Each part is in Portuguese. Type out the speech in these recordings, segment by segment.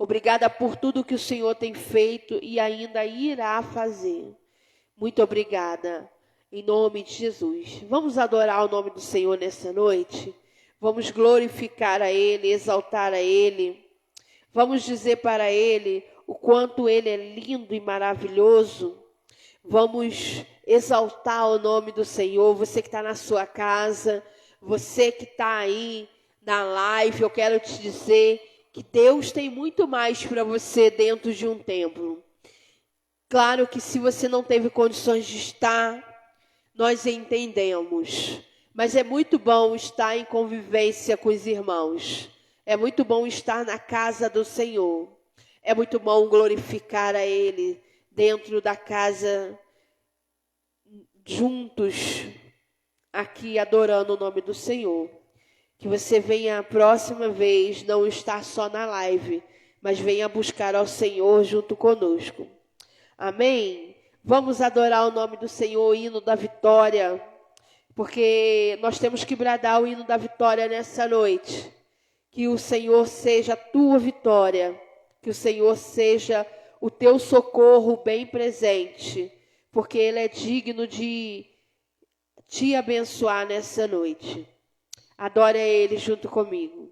Obrigada por tudo que o Senhor tem feito e ainda irá fazer. Muito obrigada, em nome de Jesus. Vamos adorar o nome do Senhor nessa noite? Vamos glorificar a Ele, exaltar a Ele. Vamos dizer para Ele o quanto Ele é lindo e maravilhoso. Vamos exaltar o nome do Senhor. Você que está na sua casa, você que está aí na live, eu quero te dizer que Deus tem muito mais para você dentro de um templo. Claro que se você não teve condições de estar, nós entendemos. Mas é muito bom estar em convivência com os irmãos. É muito bom estar na casa do Senhor. É muito bom glorificar a Ele dentro da casa, juntos, aqui adorando o nome do Senhor. Que você venha a próxima vez não estar só na live, mas venha buscar ao Senhor junto conosco. Amém? Vamos adorar o nome do Senhor, o hino da vitória, porque nós temos que bradar o hino da vitória nessa noite. Que o Senhor seja a tua vitória, que o Senhor seja o teu socorro bem presente, porque Ele é digno de te abençoar nessa noite. Adore a Ele junto comigo.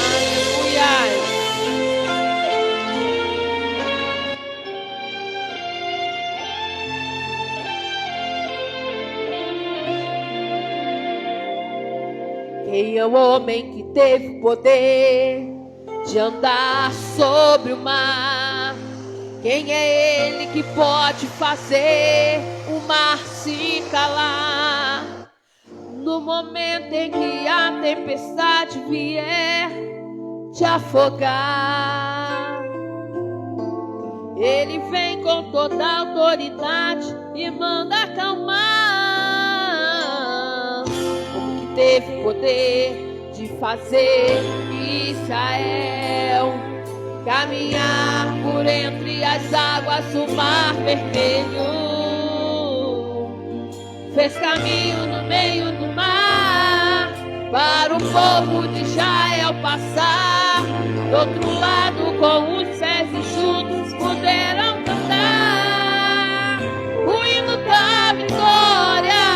Aleluia! Quem é o homem que teve poder de andar sobre o mar? Quem é Ele que pode fazer o mar se calar? No momento em que a tempestade vier te afogar, Ele vem com toda a autoridade e manda acalmar. Como que teve poder de fazer Israel caminhar por entre as águas do mar vermelho, fez caminho no meio do mar para o povo de Israel passar. Do outro lado, com os pés enxutos, puderam cantar o hino da vitória.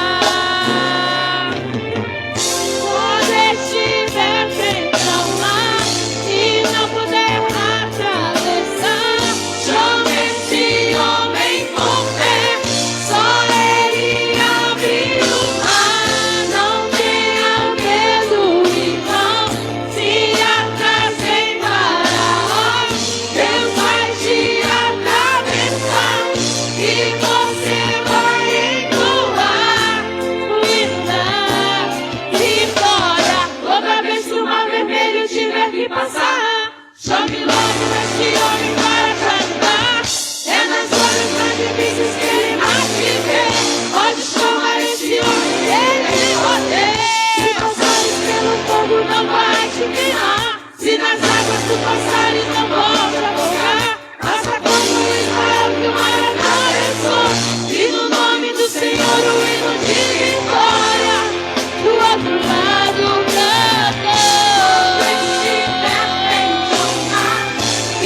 Quando estiver frente ao mar e não puder atravessar, chame esse homem com fé, só Ele abre o mar. Não tenha medo, irmão, se atrasem Faraó, Deus vai te atravessar e você vai encontrar o hino da vitória. Toda vez que o mar vermelho tiver que passar, chame logo este homem para te ajudar. É nas horas mais difíceis que Ele mais te vê. Pode chamar este homem, Ele tem poder. Se passares pelo fogo, não vai te queimar. Se nas águas tu passares, não volta a afogar. Faça como Israel que o mar atravessou, e no nome do Senhor o hino de vitória. Do outro lado cantou. E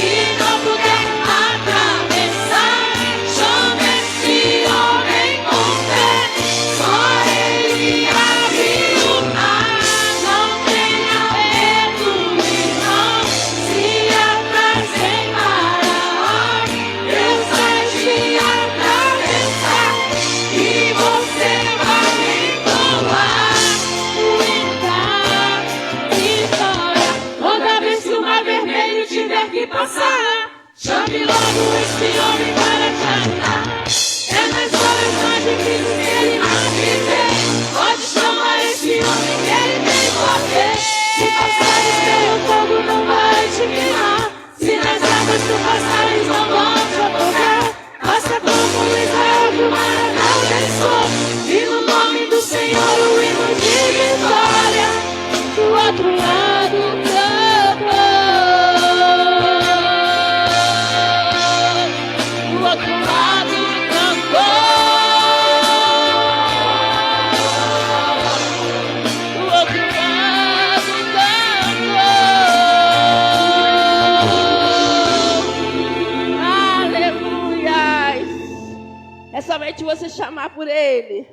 chamar por Ele.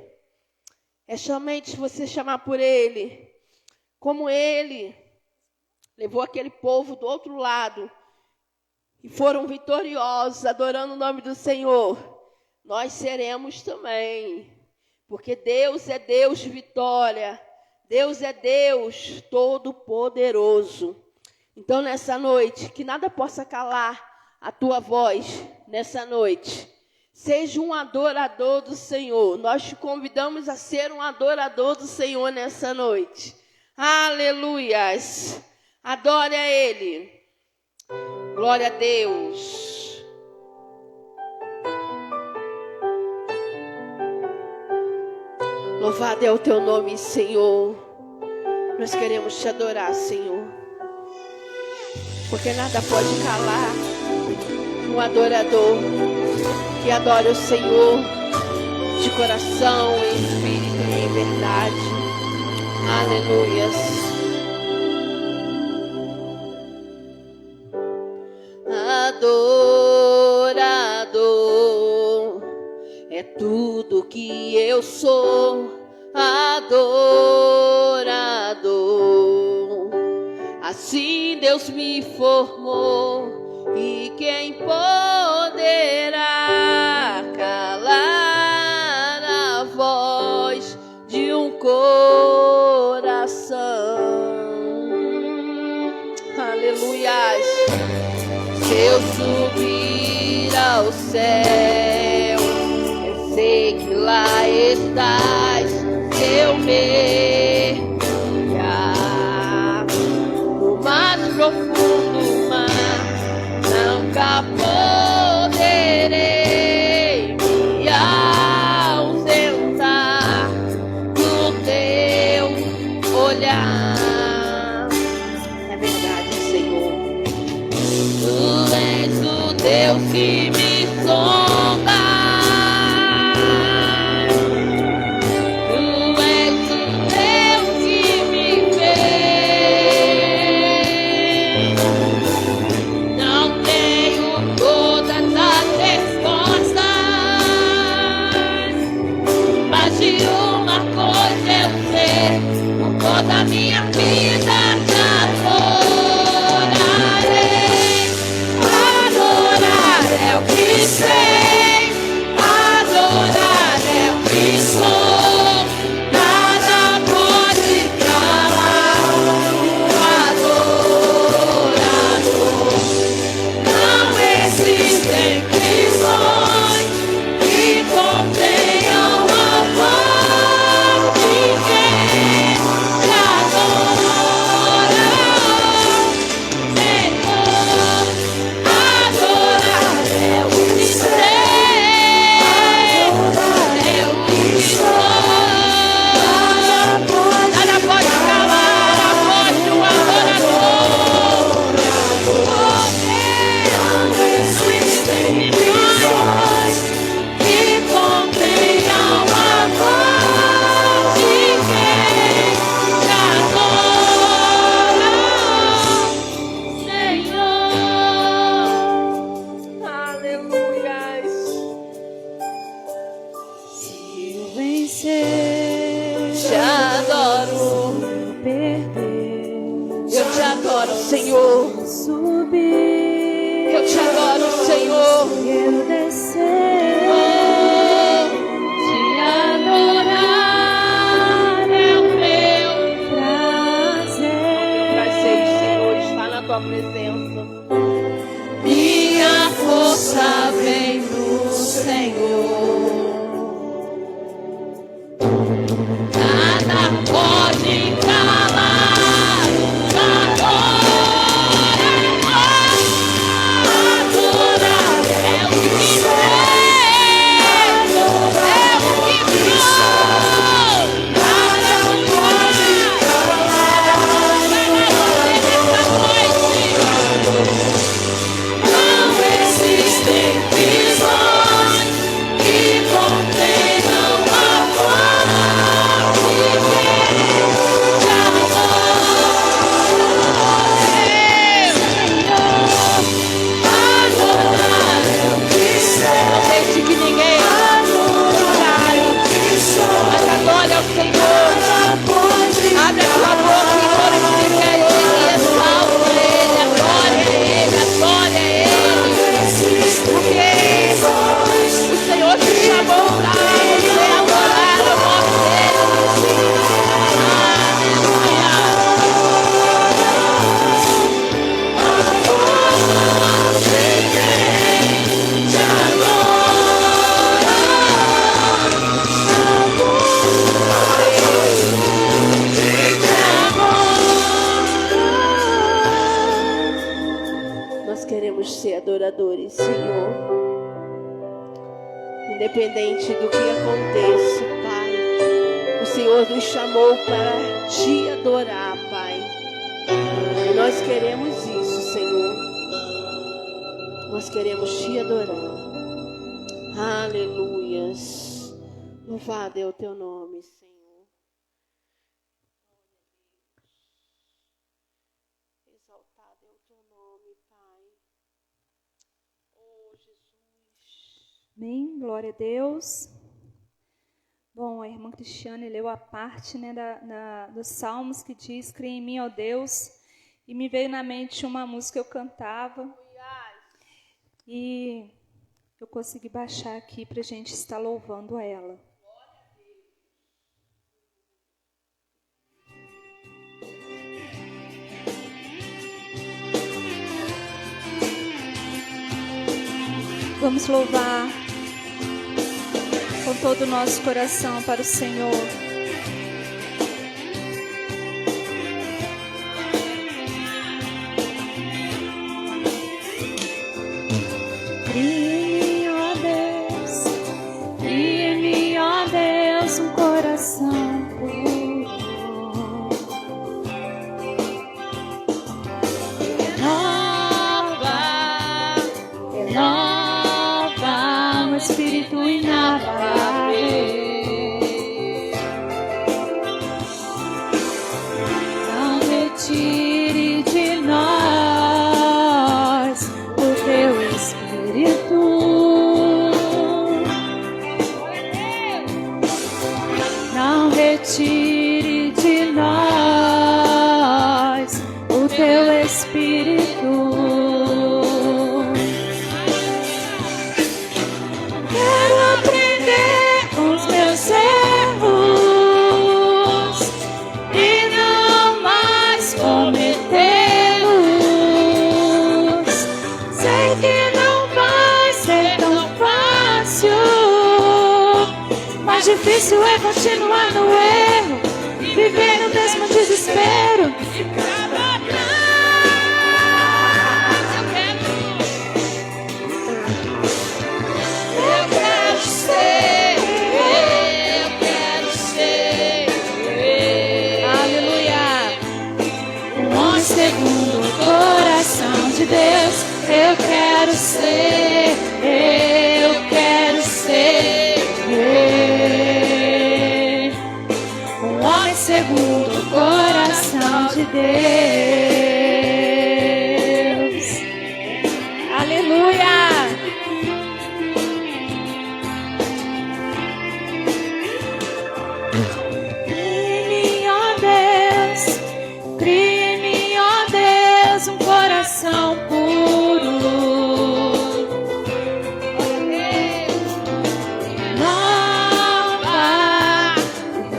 É somente você chamar por Ele. Como Ele levou aquele povo do outro lado e foram vitoriosos, adorando o nome do Senhor, nós seremos também. Porque Deus é Deus de vitória. Deus é Deus todo-poderoso. Então, nessa noite, que nada possa calar a tua voz nessa noite. Seja um adorador do Senhor. Nós te convidamos a ser um adorador do Senhor nessa noite. Aleluias. Adore a Ele. Glória a Deus. Louvado é o teu nome, Senhor. Nós queremos te adorar, Senhor. Porque nada pode calar um adorador que adora o Senhor de coração, em espírito e em verdade. Aleluias. Adorador é tudo que eu sou. Adorador, assim Deus me formou, e quem poderá calar a voz de um coração? Aleluias. Se eu subir ao céu, eu sei que lá estás. Se eu mergulhar no mais profundo mar, nunca poderei me ausentar do teu olhar. É verdade, Senhor. Tu és o Deus que me sonda. Toda minha vida te adorarei. Adorar é o que sei, adorar é o que sou. Nada pode calar o adorador. Não existem prisões que contenham a voz de quem Senhor, subir, eu te adoro, Senhor, eu descer, te adorar é o meu prazer, Senhor, estar na tua presença. Minha força vem do Senhor, nada pode calar. adoradores, Senhor. Independente do que aconteça, Pai, o Senhor nos chamou para te adorar, Pai. E nós queremos isso, Senhor. Nós queremos te adorar. Aleluias. Louvado é o teu nome, Senhor. Exaltado é o teu nome, Pai. Oh, Jesus. Amém, glória a Deus. Bom, a irmã Cristiane leu a parte, né, dos Salmos que diz: "Cria em mim, ó Deus", e me veio na mente uma música que eu cantava, e eu consegui baixar aqui para a gente estar louvando ela. Vamos louvar com todo o nosso coração para o Senhor. Cria em mim, ó Deus, um coração puro. Renova um espírito inabalável. Não retire de nós o teu espírito. Não retire de nós o teu espírito. Quero aprender com os meus erros e não mais cometê-los. Sei que não vai ser tão fácil, mas difícil é continuar no erro, viver no mesmo desespero. Eu quero ser, aleluia, um homem segundo o coração de Deus. Eu quero ser, um homem segundo o coração de Deus. Aleluia. Cria em mim, ó Deus, um coração puro.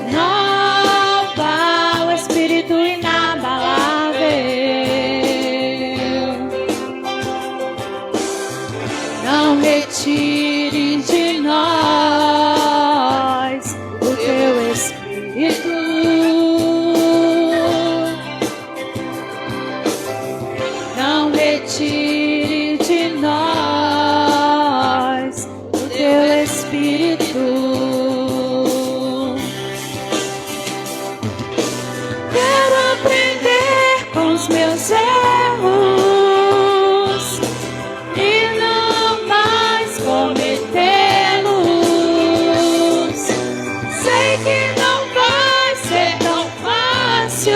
Renova o espírito inabalável. Não retire de nós o teu espírito. Não retire de nós o teu espírito. Quero aprender com os meus erros e não mais cometê-los. Sei que não vai ser tão fácil,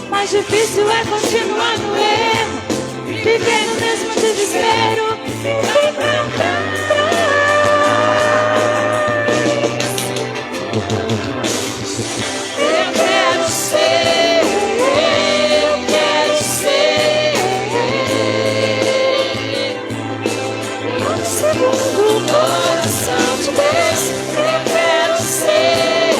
mas difícil é continuar no erro, viver no mesmo desespero. Vem pra trás. Eu quero ser, um segundo o coração de Deus. Eu quero ser,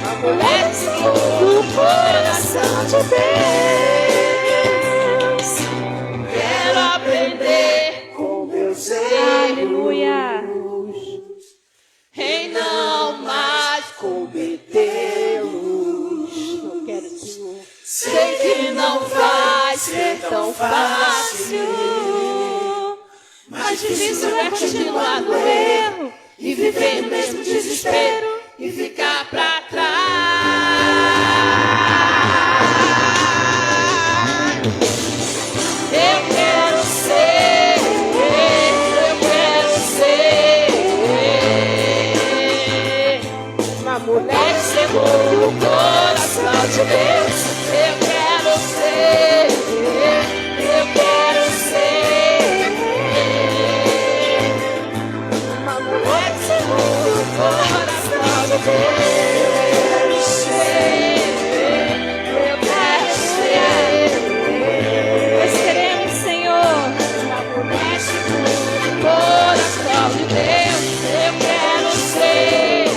a mulher segundo o coração de Deus. Quero aprender com meus erros. Aleluia. difícil é continuar no erro e viver no mesmo desespero e ficar pra trás. Eu quero ser uma mulher segundo o coração de Deus. Eu quero ser uma mulher segundo o coração de Deus. Eu quero ser. Nós queremos, Senhor, uma mulher segundo o coração de Deus. Eu quero ser.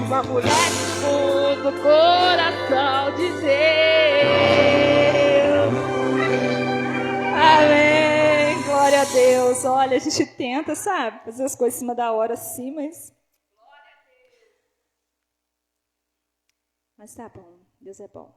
Uma mulher segundo o coração de Deus. amém, glória a Deus. Olha, a gente tenta, sabe, fazer as coisas em cima da hora assim, mas tá bom, Deus é bom.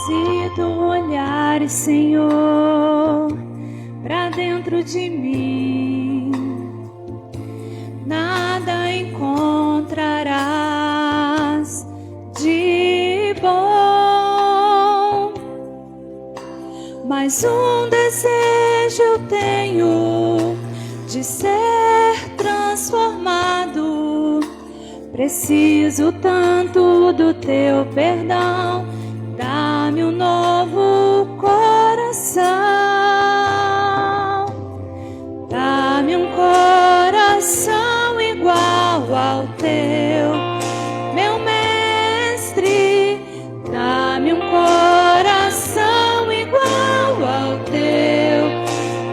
Se tu olhares, Senhor, pra dentro de mim, nada encontrarás de bom. Mas um desejo eu tenho de ser transformado. Preciso tanto do teu perdão. Dá-me um novo coração, dá-me um coração igual ao teu, meu mestre. Dá-me um coração igual ao teu,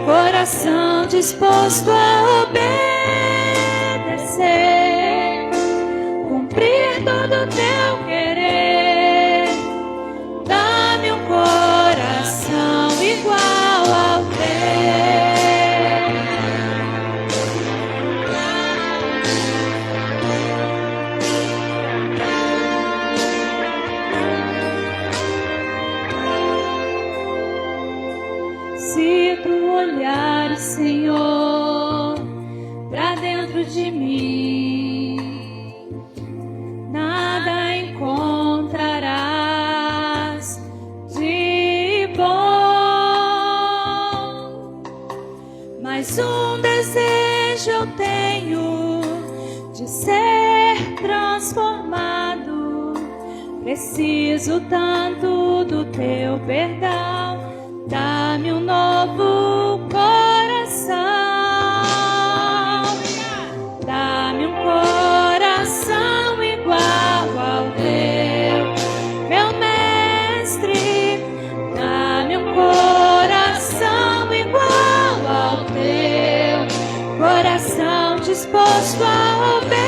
coração disposto a obedecer, cumprir todo o teu querer. Coração igual ao teu. Se tu olhares, Senhor, pra dentro de mim, nada encontrarás de bom. Mas um desejo eu tenho de ser transformado. Preciso tanto do teu perdão. Dá-me um novo coração, dá-me um coração igual ao teu, meu mestre. Dá-me um coração igual ao teu, coração disposto a obedecer,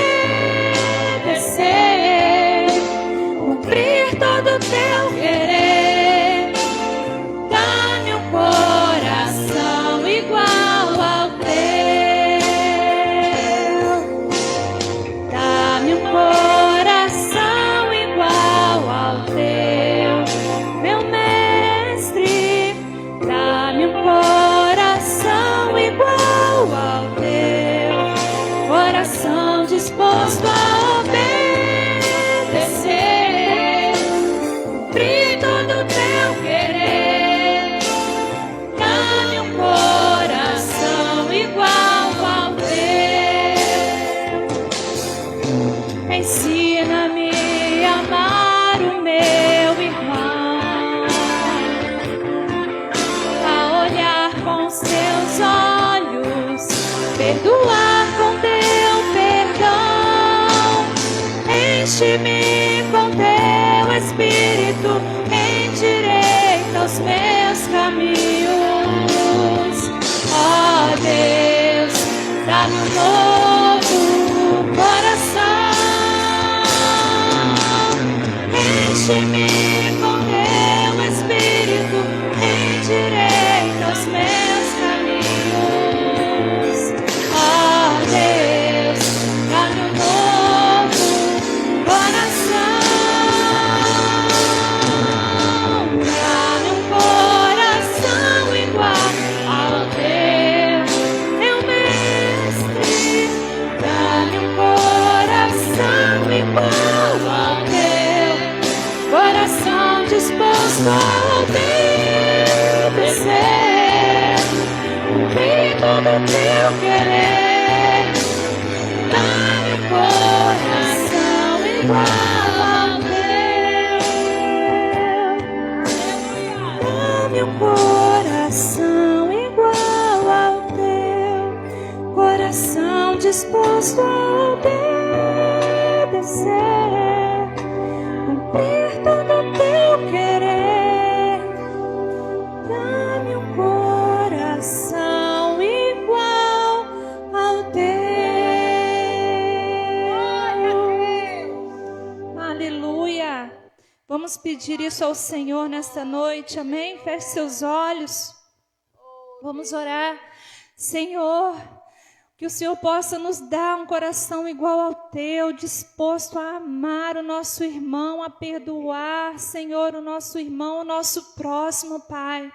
cumprir todo o teu querer. Coração igual ao teu, dá-me um coração igual ao teu, meu mestre. Dá-me um coração igual ao teu, coração disposto a obedecer, cumprir todo o teu querer. Coração igual ao teu. Ensina-me a amar o meu irmão, a olhar com seus olhos, perdoar com teu perdão. Enche-me com teu espírito, endireita os meus caminhos. Ó Deus, dá-me um novo coração, enche-me com teu Espírito, endireita os meus caminhos. Ó Deus, dá-me um novo coração, dá-me um coração igual ao teu, meu mestre. Dá-me um coração igual ao teu, coração disposto a obedecer, cumprir todo o teu querer. Dá-me um coração igual ao teu, dá-me um coração igual ao teu, coração disposto a obedecer, cumprir todo o teu querer. Dá-me um coração igual ao teu. Aleluia. Vamos pedir isso ao Senhor nesta noite, amém? Feche seus olhos. Vamos orar. Senhor, que o Senhor possa nos dar um coração igual ao teu, disposto a amar o nosso irmão, a perdoar, Senhor, o nosso irmão, o nosso próximo, Pai.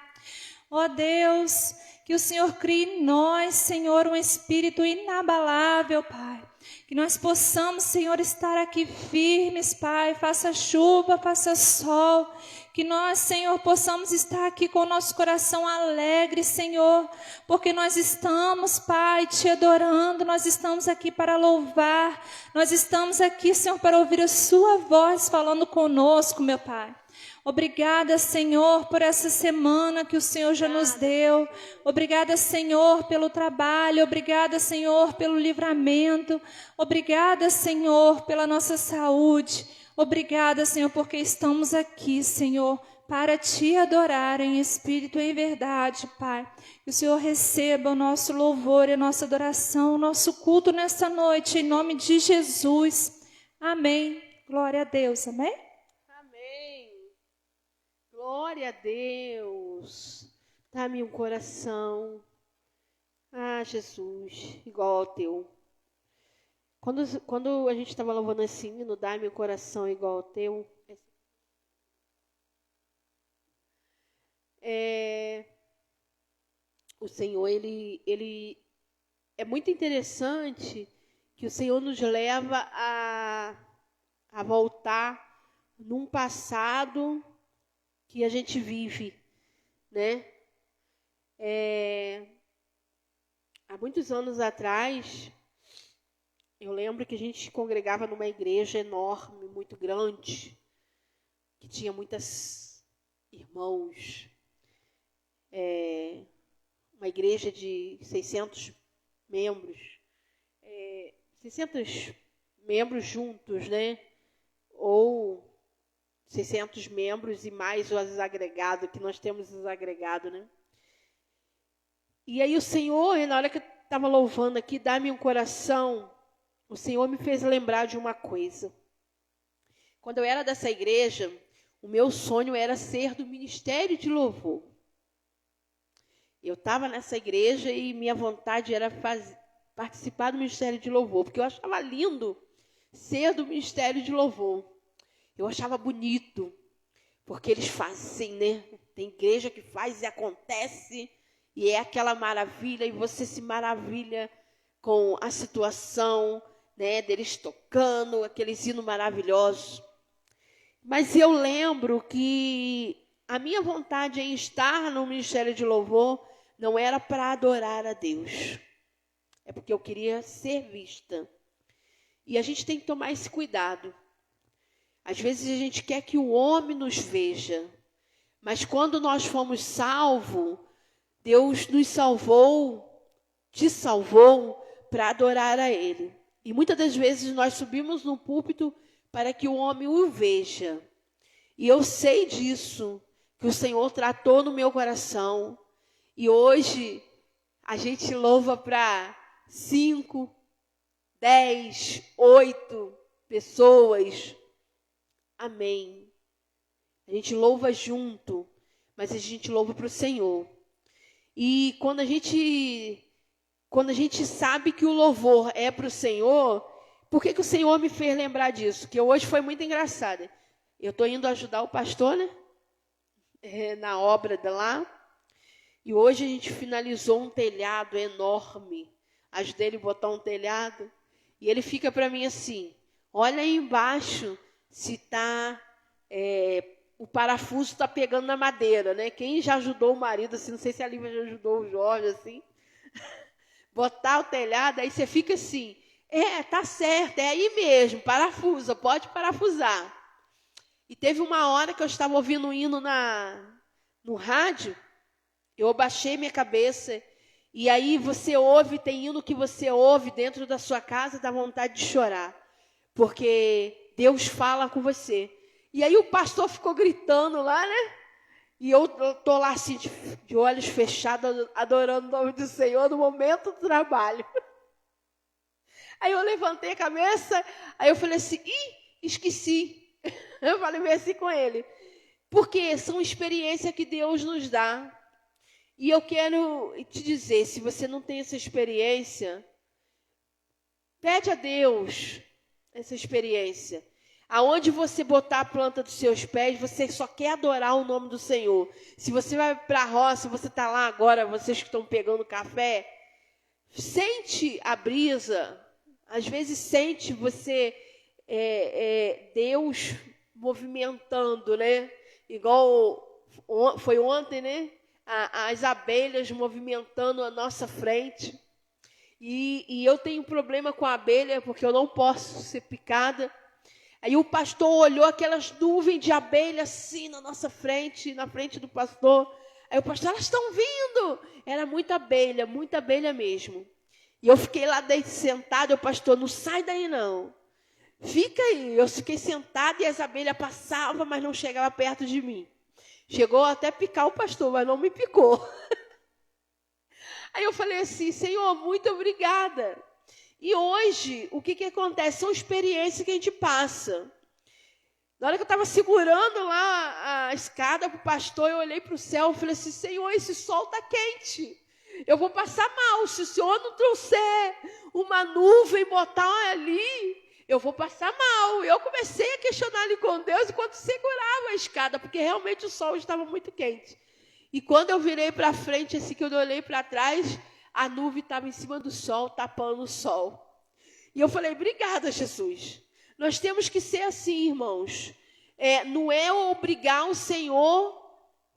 Ó Deus, que o Senhor crie em nós, Senhor, um espírito inabalável, Pai. Que nós possamos, Senhor, estar aqui firmes, Pai, faça chuva, faça sol. Que nós, Senhor, possamos estar aqui com o nosso coração alegre, Senhor, porque nós estamos, Pai, te adorando, nós estamos aqui para louvar, nós estamos aqui, Senhor, para ouvir a sua voz falando conosco, meu Pai. Obrigada, Senhor, por essa semana que o Senhor já nos deu. Obrigada, Senhor, pelo trabalho. Obrigada, Senhor, pelo livramento. Obrigada, Senhor, pela nossa saúde. Obrigada, Senhor, porque estamos aqui, Senhor, para te adorar em espírito e em verdade, Pai. Que o Senhor receba o nosso louvor e a nossa adoração, o nosso culto nesta noite, em nome de Jesus. Amém. Glória a Deus. Amém? Glória a Deus. Dá-me um coração, Jesus, igual ao teu. Quando a gente estava louvando esse hino, dá-me um coração igual ao teu. O Senhor, ele é muito interessante que o Senhor nos leva a voltar num passado que a gente vive, né? Há muitos anos atrás, eu lembro que a gente congregava numa igreja enorme, muito grande, que tinha muitos irmãos. Uma igreja de 600 membros. 600 membros juntos, né? Ou 600 membros e mais os agregados, que nós temos os agregados, né? E aí o Senhor, na hora que eu estava louvando aqui, dá-me um coração, o Senhor me fez lembrar de uma coisa. Quando eu era dessa igreja, o meu sonho era ser do ministério de louvor. Eu estava nessa igreja e minha vontade era participar do ministério de louvor, porque eu achava lindo ser do ministério de louvor. Eu achava bonito, porque eles fazem, né? Tem igreja que faz e acontece, e é aquela maravilha, e você se maravilha com a situação, né? Deles tocando, aqueles hinos maravilhosos. Mas eu lembro que a minha vontade em estar no ministério de louvor não era para adorar a Deus. É porque eu queria ser vista. E a gente tem que tomar esse cuidado. Às vezes a gente quer que o homem nos veja, mas quando nós fomos salvos, Deus nos salvou, te salvou para adorar a Ele. E muitas das vezes nós subimos no púlpito para que o homem o veja. E eu sei disso, que o Senhor tratou no meu coração. E hoje a gente louva para 5, 10, 8 pessoas. Amém. A gente louva junto, mas a gente louva para o Senhor. E quando a gente sabe que o louvor é para o Senhor, por que o Senhor me fez lembrar disso? Que hoje foi muito engraçado. Eu estou indo ajudar o pastor, né? Na obra de lá. E hoje a gente finalizou um telhado enorme. Ajudei ele a botar um telhado. E ele fica para mim assim, olha aí embaixo se tá... o parafuso está pegando na madeira, né? Quem já ajudou o marido, assim, não sei se a Lívia já ajudou o Jorge, assim, botar o telhado, aí você fica assim, tá certo, é aí mesmo, parafusa, pode parafusar. E teve uma hora que eu estava ouvindo um hino no rádio, eu abaixei minha cabeça, e aí você ouve, tem hino que você ouve dentro da sua casa, dá vontade de chorar, porque Deus fala com você. E aí o pastor ficou gritando lá, né? E eu estou lá assim, de olhos fechados, adorando o nome do Senhor no momento do trabalho. Aí eu levantei a cabeça, aí eu falei assim, esqueci. Eu falei bem assim com ele. Porque são experiências que Deus nos dá. E eu quero te dizer, se você não tem essa experiência, pede a Deus essa experiência. Aonde você botar a planta dos seus pés, você só quer adorar o nome do Senhor. Se você vai para a roça, você está lá agora, vocês que estão pegando café, sente a brisa. Às vezes sente você, Deus movimentando, né? Igual foi ontem, né? As abelhas movimentando a nossa frente. E eu tenho problema com a abelha, porque eu não posso ser picada. Aí o pastor olhou aquelas nuvens de abelha assim na nossa frente, na frente do pastor. Aí o pastor, elas estão vindo. Era muita abelha mesmo. E eu fiquei lá dentro sentado, o pastor, não sai daí não. Fica aí. Eu fiquei sentada e as abelhas passavam, mas não chegavam perto de mim. Chegou até picar o pastor, mas não me picou. Aí eu falei assim, Senhor, muito obrigada. E hoje, o que acontece? São experiências que a gente passa. Na hora que eu estava segurando lá a escada para o pastor, eu olhei para o céu e falei assim, Senhor, esse sol está quente. Eu vou passar mal. Se o Senhor não trouxer uma nuvem e botar ali, eu vou passar mal. Eu comecei a questionar ali com Deus enquanto segurava a escada, porque realmente o sol estava muito quente. E quando eu virei para frente, assim que eu olhei para trás, a nuvem estava em cima do sol, tapando o sol. E eu falei, obrigada, Jesus. Nós temos que ser assim, irmãos. Não é obrigar o Senhor,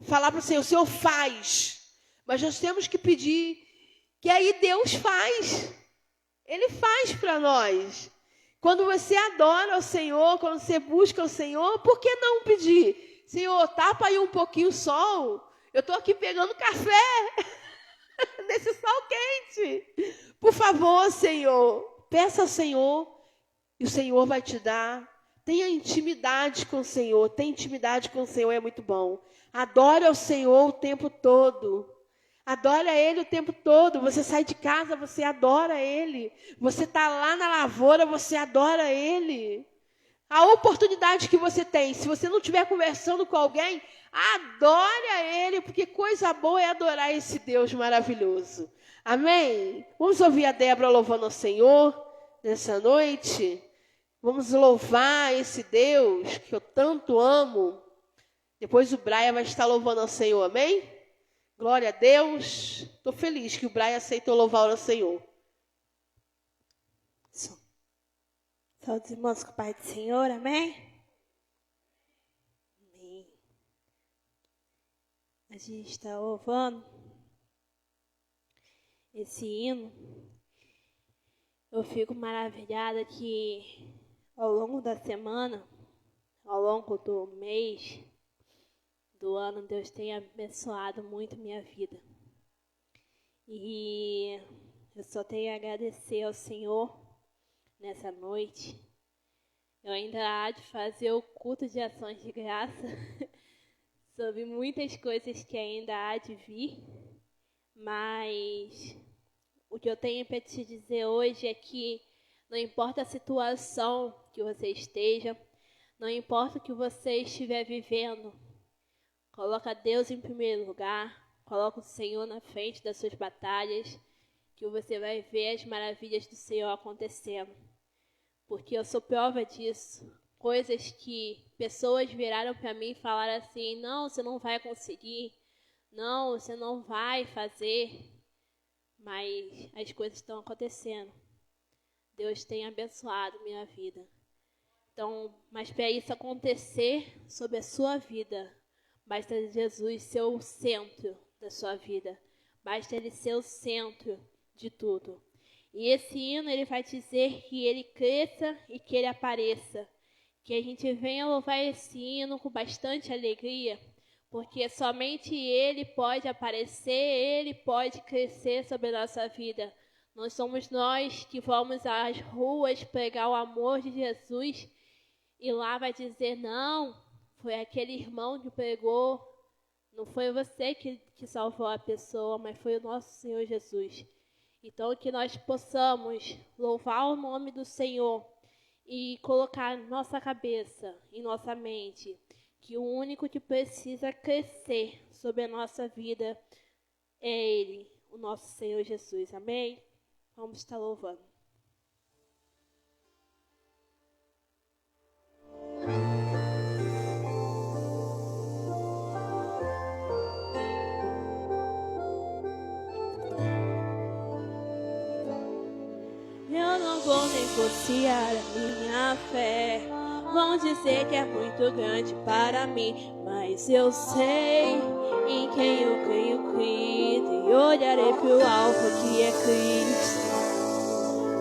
falar para o Senhor faz. Mas nós temos que pedir, que aí Deus faz. Ele faz para nós. Quando você adora o Senhor, quando você busca o Senhor, por que não pedir? Senhor, tapa aí um pouquinho o sol. Eu estou aqui pegando café nesse sol quente. Por favor, Senhor, peça ao Senhor e o Senhor vai te dar. Tenha intimidade com o Senhor. Ter intimidade com o Senhor é muito bom. Adore ao Senhor o tempo todo. Adora Ele o tempo todo. Você sai de casa, você adora Ele. Você está lá na lavoura, você adora Ele. A oportunidade que você tem, se você não estiver conversando com alguém, adore a Ele, porque coisa boa é adorar esse Deus maravilhoso. Amém? Vamos ouvir a Débora louvando ao Senhor nessa noite? Vamos louvar esse Deus que eu tanto amo. Depois o Brian vai estar louvando ao Senhor, amém? Glória a Deus. Estou feliz que o Brian aceitou louvar ao Senhor. Saúde, irmãos, com o Pai do Senhor, amém? Amém. A gente está louvando esse hino. Eu fico maravilhada que ao longo da semana, ao longo do mês, do ano, Deus tem abençoado muito minha vida. E eu só tenho a agradecer ao Senhor nessa noite. Eu ainda há de fazer o culto de ações de graça sobre muitas coisas que ainda há de vir, mas o que eu tenho para te dizer hoje é que não importa a situação que você esteja, Não importa o que você estiver vivendo, coloca Deus em primeiro lugar, coloca o Senhor na frente das suas batalhas, que você vai ver as maravilhas do Senhor acontecendo. Porque eu sou prova disso. Coisas que pessoas viraram para mim e falaram assim: não, você não vai conseguir, não, você não vai fazer. Mas as coisas estão acontecendo. Deus tem abençoado minha vida. Então, mas para isso acontecer sobre a sua vida, basta Jesus ser o centro da sua vida. Basta Ele ser o centro de tudo. E esse hino, ele vai dizer que Ele cresça e que Ele apareça. Que a gente venha louvar esse hino com bastante alegria, porque somente Ele pode aparecer, Ele pode crescer sobre a nossa vida. Não somos nós que vamos às ruas pregar o amor de Jesus e lá vai dizer: não, foi aquele irmão que pregou, não foi você que salvou a pessoa, mas foi o nosso Senhor Jesus. Então, que nós possamos louvar o nome do Senhor e colocar em nossa cabeça, em nossa mente, que o único que precisa crescer sobre a nossa vida é Ele, o nosso Senhor Jesus. Amém? Vamos estar louvando. Eu não vou negociar a minha fé. Vão dizer que é muito grande para mim, mas eu sei em quem eu tenho crido e olharei pro alvo que é Cristo.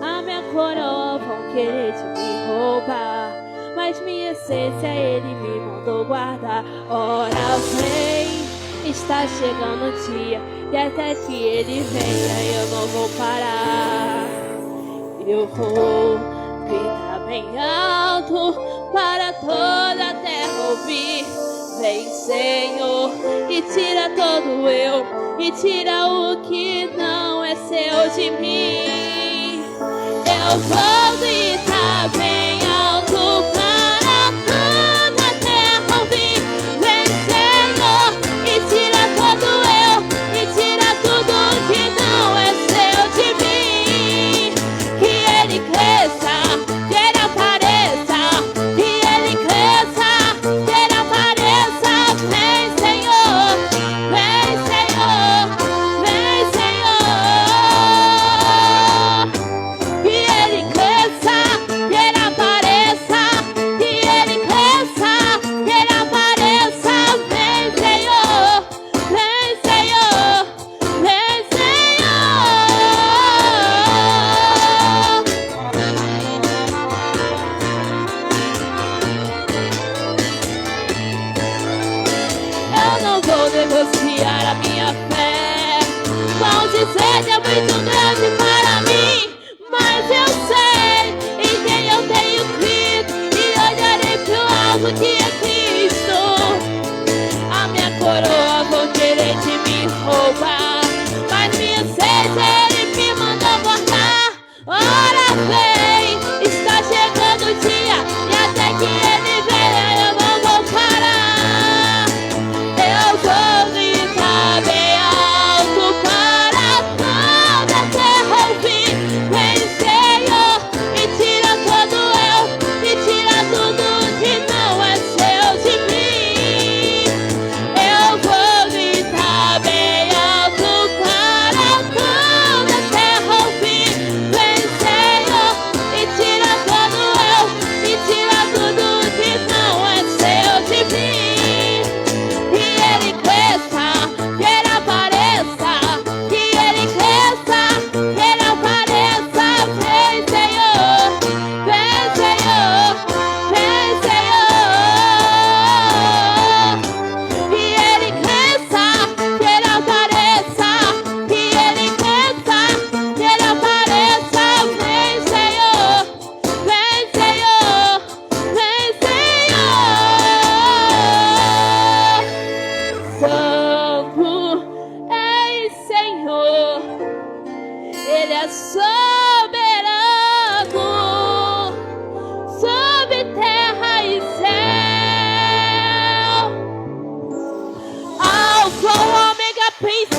A minha coroa vão querer de me roubar, mas minha essência Ele me mandou guardar. Ora vem, está chegando o dia, e até que Ele venha eu não vou parar. Eu vou gritar bem alto para toda a terra ouvir. Vem, Senhor, e tira todo eu, e tira o que não é seu de mim. Eu vou gritar bem alto para toda a terra ouvir. Vem, Senhor, e tira todo eu, e tira tudo que não é seu de mim. Que Ele cresça, que Ele apareça, que Ele cresça, que Ele apareça. Vem, Senhor, vem, Senhor, vem, Senhor. Que Ele cresça, que Ele apareça, que Ele cresça, que Ele apareça. Vem, Senhor, vem, Senhor, vem, Senhor. Eu não vou negociar a minha fé. Vão dizer que é muito grande para mim, mas eu sei em quem eu tenho crido e olharei pro alvo que é Cristo. A minha coroa vão querer de me roubar, mas minha essência Ele me mandou guardar. Ora vem, está chegando o dia, e até que Ele venha eu não vou parar. Eu vou gritar bem alto para toda a terra ouvir. Vem, Senhor, e tira todo eu, e tira tudo que não é seu de mim. Eu vou gritar bem alto para toda a terra ouvir. Vem, Senhor, e tira todo eu, e tira tudo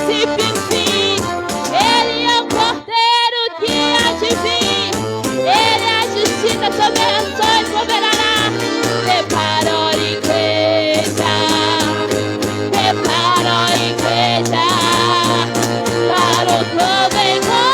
princípio e fim. Ele é o cordeiro que há de vir. Ele é a justiça sobre as nações governará. Preparou a igreja, preparou a igreja para o povo encontrar.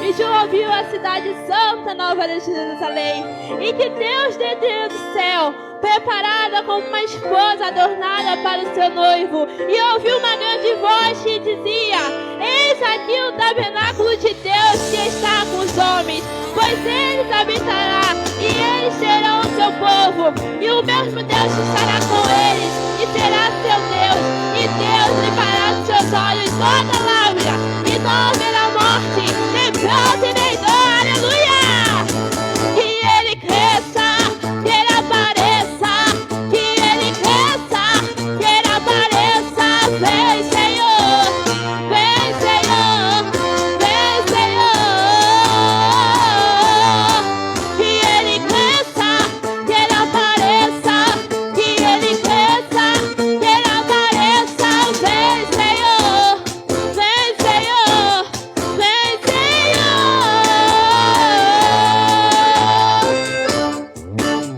E João ouviu a cidade santa, Nova de Jerusalém, e que Deus desceu do céu, preparada como uma esposa adornada para o seu noivo. E ouviu uma grande voz que dizia: eis aqui o tabernáculo de Deus que está com os homens, pois eles habitará, e eles serão o seu povo, e o mesmo Deus estará com eles, e será seu Deus, e Deus limpará dos seus olhos toda lágrima, e não haverá morte, nem pranto e nem dor. Aleluia! Que ele cresça, que ele apareça, que ele cresça, que ele apareça. Vem, Senhor, vem, Senhor, vem, Senhor. Que ele cresça, que ele apareça, que ele cresça, que ele apareça. Vem, Senhor, vem, Senhor, vem, Senhor.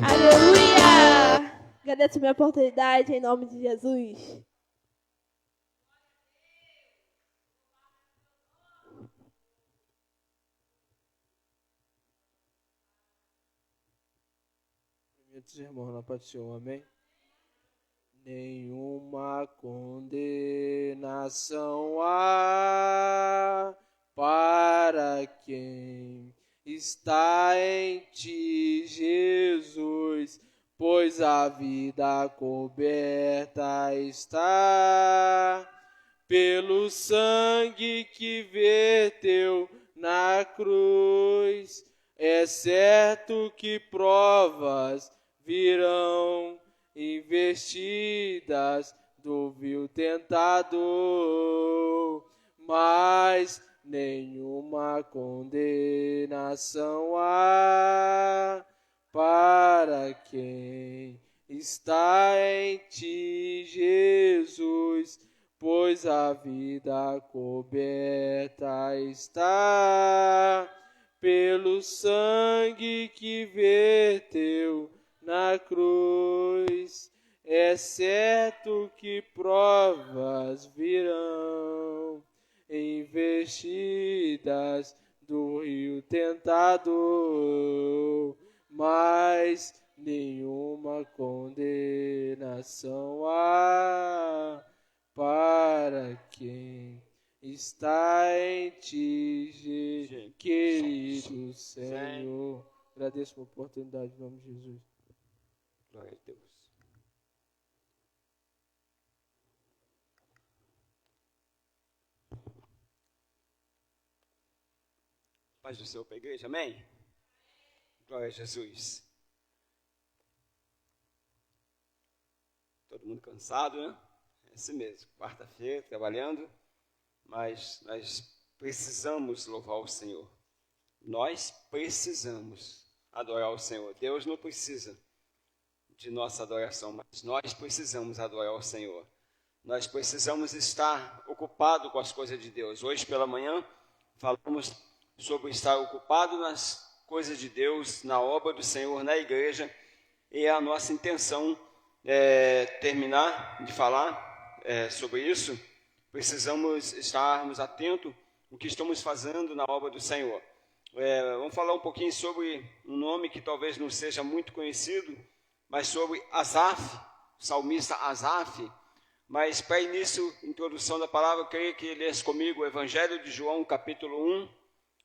Aleluia! Agradeço a minha oportunidade em nome de Jesus. Meus irmãos, na paz do Senhor, amém? Nenhuma condenação há para quem está em ti, Jesus, pois a vida coberta está pelo sangue que verteu na cruz. É certo que provas virão, investidas do vil tentador, mas nenhuma condenação há para quem está em ti, Jesus, pois a vida coberta está pelo sangue que verteu na cruz. É certo que provas virão, investidas do rio tentador, mas nenhuma condenação há para quem está em ti, querido Senhor. Agradeço a oportunidade em nome de Jesus. Glória a Deus. Paz do Senhor para a igreja, amém? Glória a Jesus. Todo mundo cansado, né? É assim mesmo, quarta-feira, trabalhando, mas nós precisamos louvar o Senhor. Nós precisamos adorar o Senhor. Deus não precisa de nossa adoração, mas nós precisamos adorar o Senhor. Nós precisamos estar ocupados com as coisas de Deus. Hoje pela manhã falamos sobre estar ocupado nas coisas de Deus, na obra do Senhor, na igreja, e a nossa intenção é terminar de falar sobre isso. Precisamos estarmos atentos ao que estamos fazendo na obra do Senhor. Vamos falar um pouquinho sobre um nome que talvez não seja muito conhecido, mas sobre Asaf, o salmista Asaf. Mas para início, introdução da palavra, eu queria que lesse comigo o Evangelho de João, capítulo 1,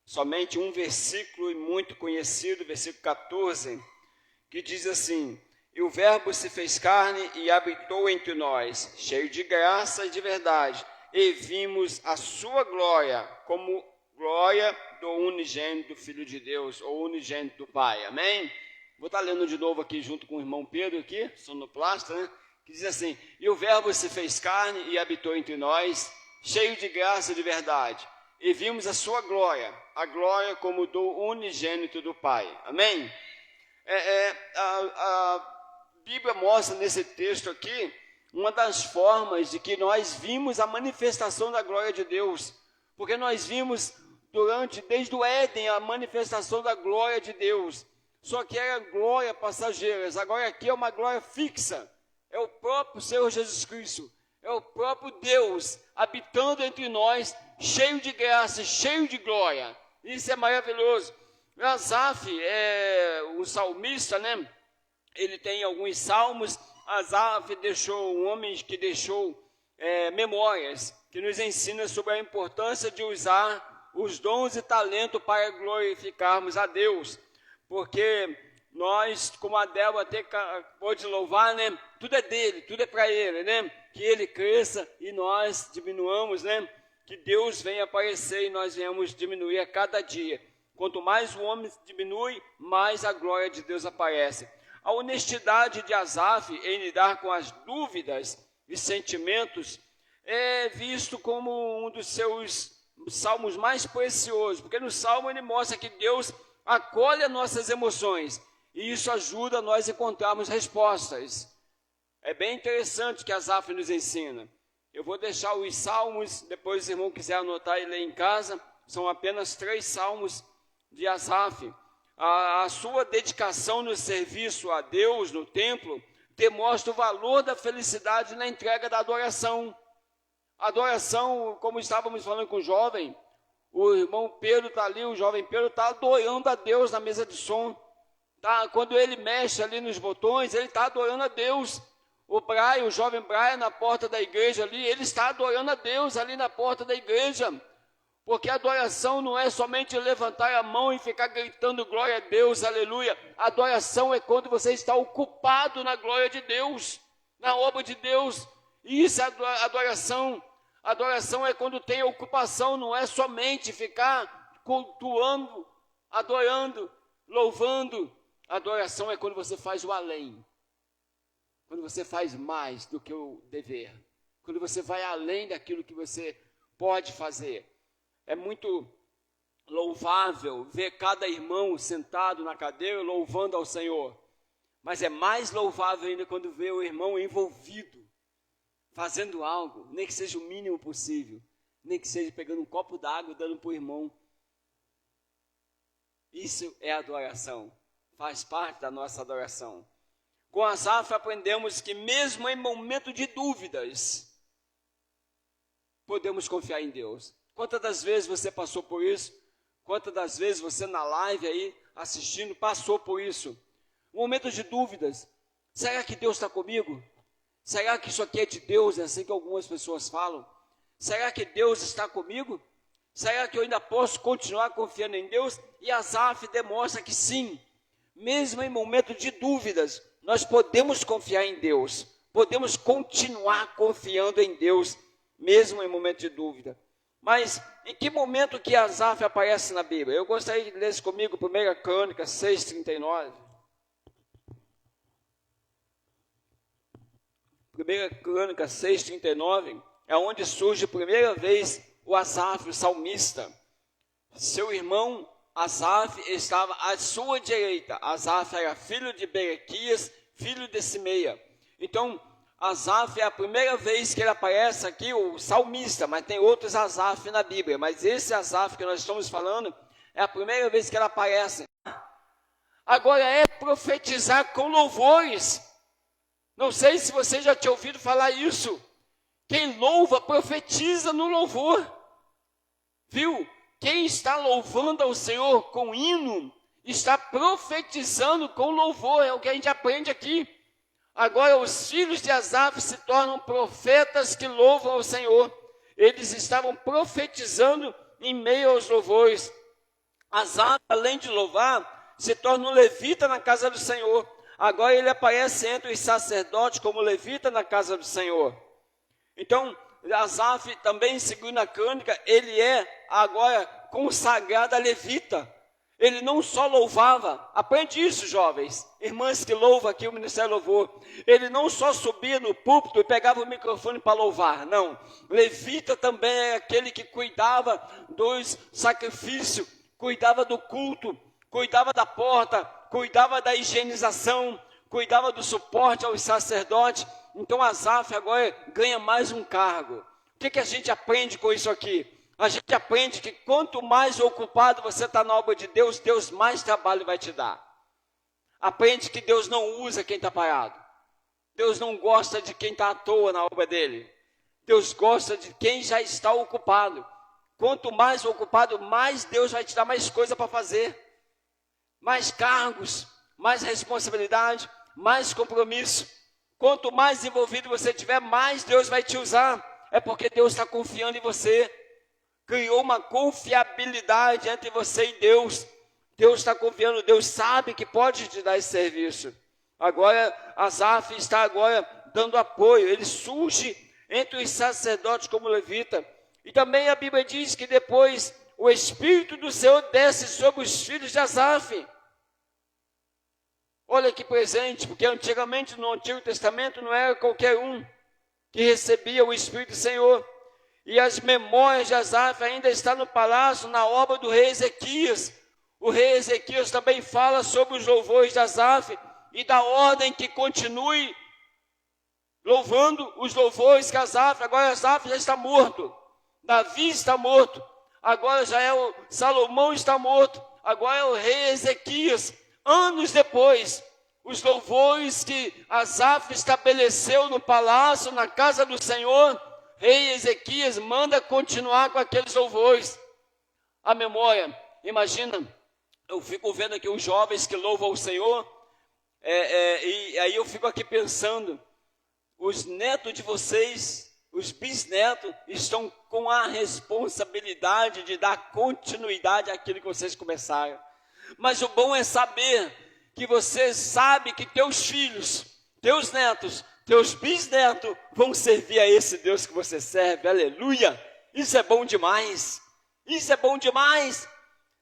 somente um versículo muito conhecido, versículo 14, que diz assim: e o Verbo se fez carne e habitou entre nós, cheio de graça e de verdade, e vimos a sua glória, como glória do unigênito Filho de Deus, ou unigênito do Pai, amém? Vou estar lendo de novo aqui junto com o irmão Pedro, aqui, sonoplasta, né? Que diz assim: e o Verbo se fez carne e habitou entre nós, cheio de graça e de verdade, e vimos a sua glória, a glória como do unigênito do Pai, amém? Bíblia mostra nesse texto aqui uma das formas de que nós vimos a manifestação da glória de Deus. Porque nós vimos desde o Éden, a manifestação da glória de Deus. Só que era glória passageira. Agora aqui é uma glória fixa. É o próprio Senhor Jesus Cristo. É o próprio Deus habitando entre nós, cheio de graça, cheio de glória. Isso é maravilhoso. Asaf é o salmista, né? Ele tem alguns salmos. Asaf deixou um homem que deixou memórias, que nos ensina sobre a importância de usar os dons e talento para glorificarmos a Deus. Porque nós, como a Débora até pode louvar, né? Tudo é dele, tudo é para ele, né? Que ele cresça e nós diminuamos, né? Que Deus venha aparecer e nós venhamos diminuir a cada dia. Quanto mais o homem diminui, mais a glória de Deus aparece. A honestidade de Asaf em lidar com as dúvidas e sentimentos é visto como um dos seus salmos mais preciosos, porque no salmo ele mostra que Deus acolhe as nossas emoções e isso ajuda nós a encontrarmos respostas. É bem interessante que Asaf nos ensina. Eu vou deixar os salmos, depois se o irmão quiser anotar e ler em casa, são apenas 3 salmos de Asaf. A sua dedicação no serviço a Deus, no templo, demonstra o valor da felicidade na entrega da adoração. A adoração, como estávamos falando com o jovem, o irmão Pedro está ali, o jovem Pedro está adorando a Deus na mesa de som. Tá? Quando ele mexe ali nos botões, ele está adorando a Deus. O jovem Brian, na porta da igreja ali, ele está adorando a Deus ali na porta da igreja. Porque a adoração não é somente levantar a mão e ficar gritando glória a Deus, aleluia. A adoração é quando você está ocupado na glória de Deus, na obra de Deus. Isso é adoração. Adoração é quando tem ocupação, não é somente ficar cultuando, adorando, louvando. Adoração é quando você faz o além. Quando você faz mais do que o dever. Quando você vai além daquilo que você pode fazer. É muito louvável ver cada irmão sentado na cadeira louvando ao Senhor. Mas é mais louvável ainda quando vê o irmão envolvido, fazendo algo, nem que seja o mínimo possível, nem que seja pegando um copo d'água e dando para o irmão. Isso é adoração, faz parte da nossa adoração. Com Asaf aprendemos que mesmo em momento de dúvidas, podemos confiar em Deus. Quantas das vezes você passou por isso? Quantas das vezes você na live aí, assistindo, passou por isso? Momentos de dúvidas. Será que Deus está comigo? Será que isso aqui é de Deus? É assim que algumas pessoas falam. Será que Deus está comigo? Será que eu ainda posso continuar confiando em Deus? E Asaf demonstra que sim. Mesmo em momentos de dúvidas, nós podemos confiar em Deus. Podemos continuar confiando em Deus, mesmo em momentos de dúvida. Mas em que momento que Asaf aparece na Bíblia? Eu gostaria de ler comigo 1 Crônicas 6:39. 1 Crônicas 6:39 é onde surge a primeira vez o Asaf, o salmista. Seu irmão Asaf estava à sua direita. Asaf era filho de Berequias, filho de Simeia. Então, Asaf é a primeira vez que ele aparece aqui, o salmista, mas tem outros Asaf na Bíblia. Mas esse Asaf que nós estamos falando é a primeira vez que ele aparece. Agora é profetizar com louvores. Não sei se você já tinha ouvido falar isso. Quem louva, profetiza no louvor. Viu? Quem está louvando ao Senhor com hino, está profetizando com louvor. É o que a gente aprende aqui. Agora, os filhos de Asaf se tornam profetas que louvam ao Senhor. Eles estavam profetizando em meio aos louvores. Asaf, além de louvar, se torna um levita na casa do Senhor. Agora ele aparece entre os sacerdotes como levita na casa do Senhor. Então, Asaf também, segundo a crônica, ele é agora consagrado a levita. Ele não só louvava, aprende isso, jovens, irmãs que louvam aqui o Ministério Louvor. Ele não só subia no púlpito e pegava o microfone para louvar, não. Levita também é aquele que cuidava dos sacrifícios, cuidava do culto, cuidava da porta, cuidava da higienização, cuidava do suporte aos sacerdotes. Então Asaf agora ganha mais um cargo. O que a gente aprende com isso aqui? A gente aprende que quanto mais ocupado você está na obra de Deus, Deus mais trabalho vai te dar. Aprende que Deus não usa quem está parado. Deus não gosta de quem está à toa na obra dele. Deus gosta de quem já está ocupado. Quanto mais ocupado, mais Deus vai te dar mais coisa para fazer. Mais cargos, mais responsabilidade, mais compromisso. Quanto mais envolvido você tiver, mais Deus vai te usar. É porque Deus está confiando em você. Criou uma confiabilidade entre você e Deus. Deus está confiando, Deus sabe que pode te dar esse serviço. Agora, Asaf está agora dando apoio. Ele surge entre os sacerdotes como levita. E também a Bíblia diz que depois o Espírito do Senhor desce sobre os filhos de Asaf. Olha que presente, porque antigamente no Antigo Testamento não era qualquer um que recebia o Espírito do Senhor. E as memórias de Asaf ainda estão no palácio, na obra do rei Ezequias. O rei Ezequias também fala sobre os louvores de Asaf e da ordem que continue louvando os louvores que Asaf. Agora Asaf já está morto, Davi está morto, agora já é o Salomão está morto, agora é o rei Ezequias. Anos depois, os louvores que Asaf estabeleceu no palácio, na casa do Senhor, rei Ezequias manda continuar com aqueles louvores. A memória, imagina, eu fico vendo aqui os jovens que louvam o Senhor, e aí eu fico aqui pensando, os netos de vocês, os bisnetos, estão com a responsabilidade de dar continuidade àquilo que vocês começaram. Mas o bom é saber que você sabe que teus filhos, teus netos, teus bisnetos vão servir a esse Deus que você serve. Aleluia! Isso é bom demais. Isso é bom demais.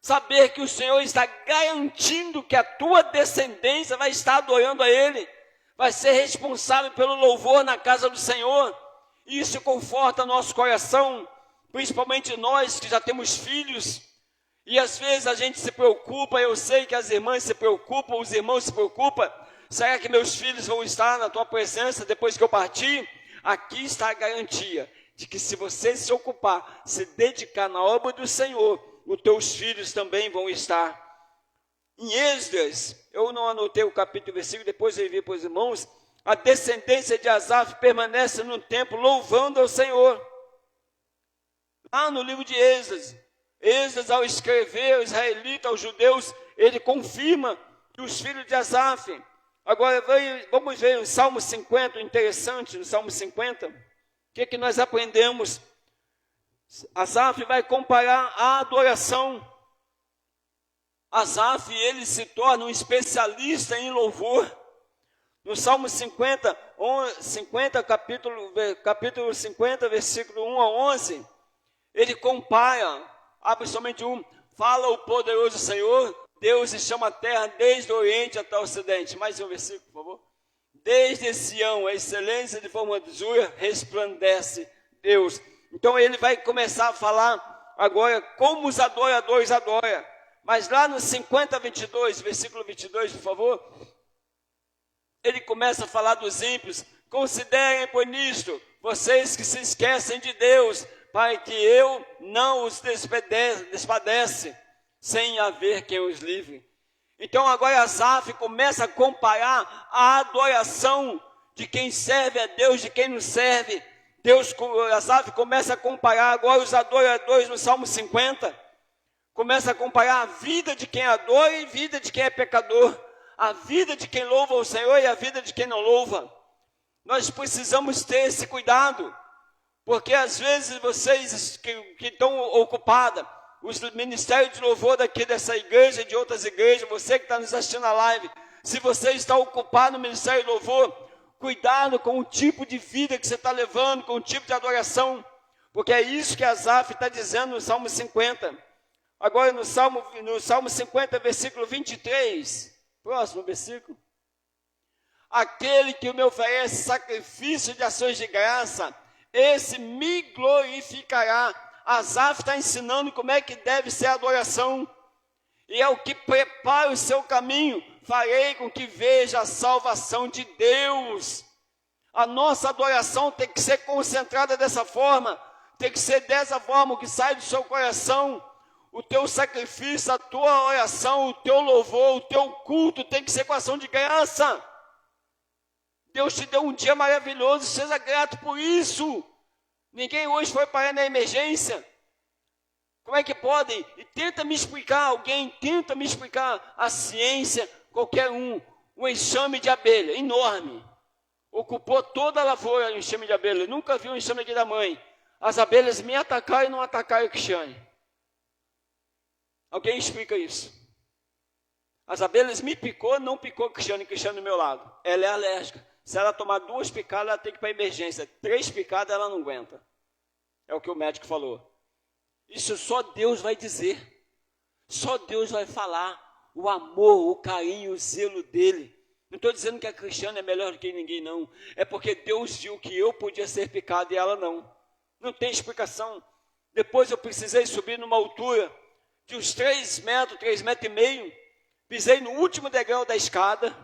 Saber que o Senhor está garantindo que a tua descendência vai estar adorando a Ele. Vai ser responsável pelo louvor na casa do Senhor. Isso conforta nosso coração, principalmente nós que já temos filhos. E às vezes a gente se preocupa, eu sei que as irmãs se preocupam, os irmãos se preocupam. Será que meus filhos vão estar na tua presença depois que eu partir? Aqui está a garantia de que se você se ocupar, se dedicar na obra do Senhor, os teus filhos também vão estar. Em Esdras, eu não anotei o capítulo e versículo, depois eu envio para os irmãos, a descendência de Asaf permanece no templo louvando ao Senhor. Lá no livro de Esdras, ao escrever aos israelitas, aos judeus, ele confirma que os filhos de Asaf. Agora vamos ver o Salmo 50, interessante, no Salmo 50, o que nós aprendemos? Asaf vai comparar a adoração. Asaf, ele se torna um especialista em louvor. No Salmo 50, capítulo 50, versículo 1 a 11, ele compara, abre somente um, fala o poderoso Senhor, Deus se chama a terra desde o oriente até o ocidente. Mais um versículo, por favor. Desde Sião, a excelência de formosura, resplandece Deus. Então ele vai começar a falar agora como os adoradores adoram. Mas lá no 50, 22, versículo 22, por favor, ele começa a falar dos ímpios. Considerem, pois, nisto, vocês que se esquecem de Deus, para que eu não os despadece, sem haver quem os livre. Então agora Asaf começa a comparar a adoração de quem serve a Deus, de quem não serve. Asaf começa a comparar agora os adoradores no Salmo 50. Começa a comparar a vida de quem adora e a vida de quem é pecador. A vida de quem louva o Senhor e a vida de quem não louva. Nós precisamos ter esse cuidado. Porque às vezes vocês que estão ocupados, os ministérios de louvor daqui dessa igreja e de outras igrejas, você que está nos assistindo na live, se você está ocupado no ministério de louvor, cuidado com o tipo de vida que você está levando, com o tipo de adoração, porque é isso que Asaf está dizendo no Salmo 50. Agora no Salmo 50, versículo 23, próximo versículo. Aquele que me oferece sacrifício de ações de graça, esse me glorificará. Asaf está ensinando como é que deve ser a adoração. e é o que prepara o seu caminho. Farei com que veja a salvação de Deus. A nossa adoração tem que ser concentrada dessa forma, tem que ser dessa forma, o que sai do seu coração, o teu sacrifício, a tua oração, o teu louvor, o teu culto tem que ser com ação de graça. Deus te deu um dia maravilhoso, seja grato por isso. Ninguém hoje foi parar na emergência. Como é que podem? E tenta me explicar, alguém tenta me explicar. A ciência, qualquer um enxame de abelha enorme. Ocupou toda a lavoura, o enxame de abelha. Eu nunca vi um enxame aqui da mãe. As abelhas me atacaram e não atacaram o Cristiane. Alguém explica isso? As abelhas me picou, não picou o Cristiane do meu lado. Ela é alérgica. Se ela tomar 2 picadas, ela tem que ir para a emergência. 3 picadas, ela não aguenta. É o que o médico falou. Isso só Deus vai dizer. Só Deus vai falar. O amor, o carinho, o zelo dele. Não estou dizendo que a Cristiane é melhor do que ninguém, não. É porque Deus viu que eu podia ser picado e ela não. Não tem explicação. Depois eu precisei subir numa altura de uns 3 metros, 3,5 metros. Pisei no último degrau da escada.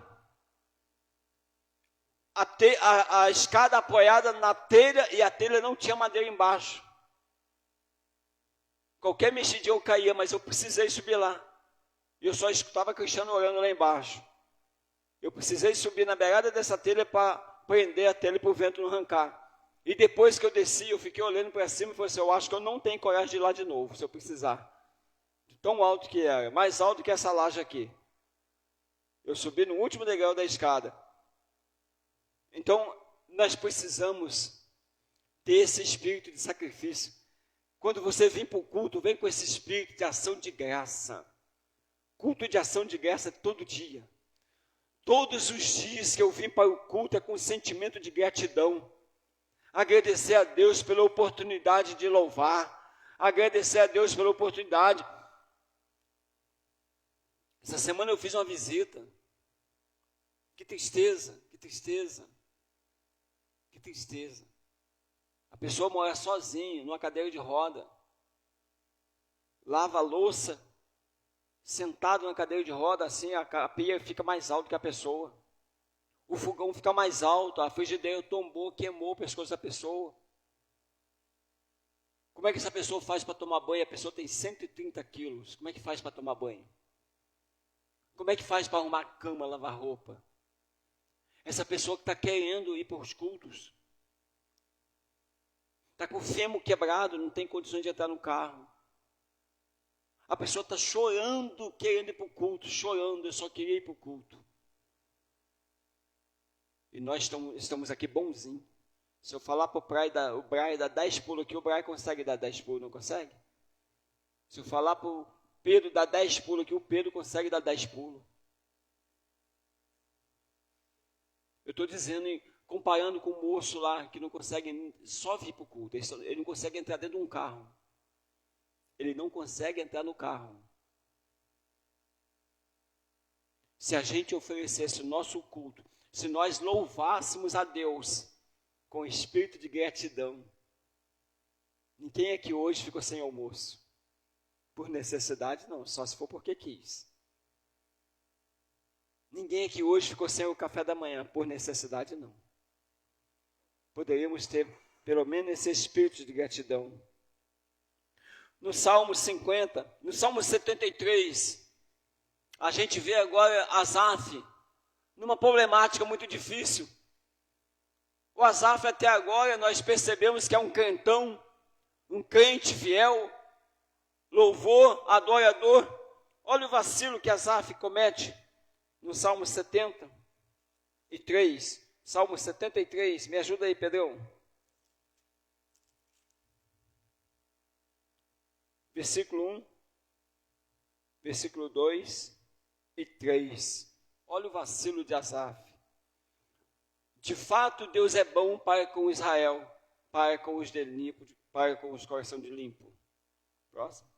A escada apoiada na telha e a telha não tinha madeira embaixo. Qualquer mexidinha eu caía, mas eu precisei subir lá. E eu só escutava Cristiano orando lá embaixo. Eu precisei subir na beirada dessa telha para prender a telha para o vento não arrancar. E depois que eu desci, eu fiquei olhando para cima e falei assim, eu acho que eu não tenho coragem de ir lá de novo, se eu precisar. De tão alto que era, mais alto que essa laje aqui. Eu subi no último degrau da escada. Então, nós precisamos ter esse espírito de sacrifício. Quando você vem para o culto, vem com esse espírito de ação de graça. Culto de ação de graça todo dia. Todos os dias que eu vim para o culto é com sentimento de gratidão. Agradecer a Deus pela oportunidade de louvar. Agradecer a Deus pela oportunidade. Essa semana eu fiz uma visita. Que tristeza, que tristeza. Que tristeza. A pessoa mora sozinha, numa cadeira de roda. Lava a louça, sentado na cadeira de roda, assim, a pia fica mais alta que a pessoa. O fogão fica mais alto, a frigideira tombou, queimou o pescoço da pessoa. Como é que essa pessoa faz para tomar banho? A pessoa tem 130 quilos. Como é que faz para tomar banho? Como é que faz para arrumar a cama, lavar roupa? Essa pessoa que está querendo ir para os cultos, está com o fêmur quebrado, não tem condições de entrar no carro. A pessoa está chorando, querendo ir para o culto, chorando, eu só queria ir para o culto. E nós estamos aqui bonzinho. Se eu falar para o Brian dar 10 pulos aqui, o Brian consegue dar 10 pulos, não consegue? Se eu falar para o Pedro dar 10 pulos aqui, o Pedro consegue dar 10 pulos. Eu estou dizendo, comparando com o moço lá, que não consegue só vir para o culto, ele não consegue entrar dentro de um carro. Ele não consegue entrar no carro. Se a gente oferecesse o nosso culto, se nós louvássemos a Deus com espírito de gratidão, ninguém aqui hoje ficou sem almoço. Por necessidade, não, só se for porque quis. Ninguém aqui hoje ficou sem o café da manhã, por necessidade, não. Poderíamos ter, pelo menos, esse espírito de gratidão. No Salmo 50, no Salmo 73, a gente vê agora Asaf numa problemática muito difícil. O Asaf até agora nós percebemos que é um crentão, um crente fiel, louvor, adorador. Olha o vacilo que Asaf comete no Salmo 73. Salmo 73, me ajuda aí, Pedrão. Versículo 1, versículo 2 e 3. Olha o vacilo de Asaf. De fato, Deus é bom para com Israel, para com os de limpo, para com os coração de limpo. Próximo.